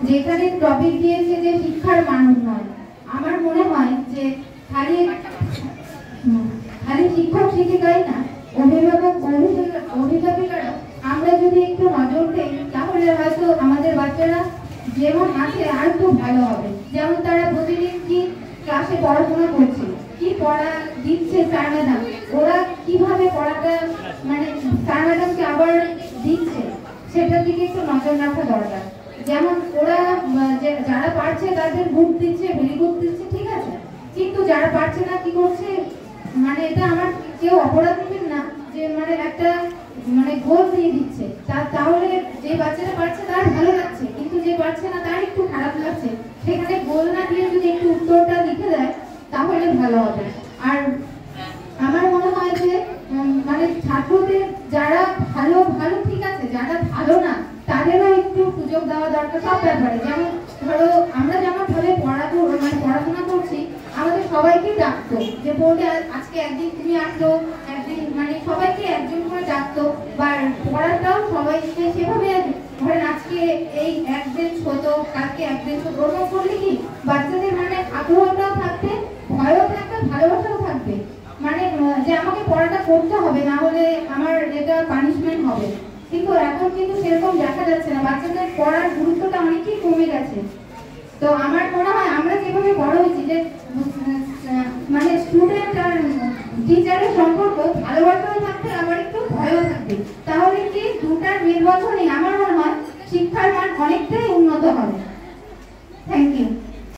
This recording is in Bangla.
যেখানে টপিক দিয়েছে যে শিক্ষার মান উন্নয়ন। আমার মনে হয় যে খালি শিক্ষক শিক্ষিকাই না, অভিভাবক অভিভাবিকারা আমরা যদি একটু নজর দিই তাহলে হয়তো আমাদের বাচ্চারা যেমন আছে আর একটু ভালো হবে। যেমন তারা প্রতিদিন কি ক্লাসে পড়াশোনা করছে, কি পড়া দিচ্ছে স্যার ম্যাডাম, ওরা কিভাবে পড়াটা মানে স্যার ম্যাডামকে আবার দিচ্ছে সেটার দিকে একটু নজর রাখা দরকার। যেমন ওরা যারা পারছে তাদের গুড দিচ্ছে, ভেরি গুড দিচ্ছে, ঠিক আছে, কিন্তু যারা পারছে না কি করছে, মানে এটা আমার কেউ অপরাধ নেবেন না যে মানে একটা মানে গোল দিয়ে দিচ্ছে, তাহলে যে বাচ্চাটা পারছে তার ভালো লাগছে, কিন্তু যে পারছে না তার একটু খারাপ লাগছে। সেখানে গোল না দিয়ে যদি একটু উত্তরটা লিখে দেয় তাহলে ভালো হবে। আর আমার মনে হয় যে মানে ছাত্রদের যারা ভালো ভালো ঠিক আছে, যারা ভালো না তাদেরও একটু সুযোগ দেওয়া দরকার সব ব্যাপারে। যেমন ধরো আমরা যেমন ভাবে পড়াশোনা করছি, আমাদের সবাইকে ডাকতো যে বোর্ডে আজকে একদিন তুমি আসলো, একদিন মানে সবাইকে একজন করে ডাকতো, বা পড়াটাও সবাইকে সেভাবে ধরেন আজকে এই এক বেঞ্চ হতো, কালকে এক বেঞ্চ হতো, ওরকম করলে কি বাচ্চাদের মানে আগ্রহটাও থাকবে, ভয়ও থাকবে, ভালোবাসাও থাকবে, মানে যে আমাকে পড়াটা করতে হবে, না হলে আমার এটা পানিশমেন্ট হবে। কিন্তু এখন কিন্তু সেরকম দেখা যাচ্ছে না, বাচ্চাদের পড়ার গুরুত্বটা অনেকই কমে গেছে। তো আমার মনে হয় আমরা যেভাবে বড় হয়েছি যে মানে স্টুডেন্ট আর টিচারের সম্পর্ক ভালোবাসাও থাকবে, আবার একটু ভয়ও থাকবে, তাহলে কি দুটার মেলবন্ধনে আমার মনে হয় শিক্ষার মান অনেকটাই উন্নত হবে।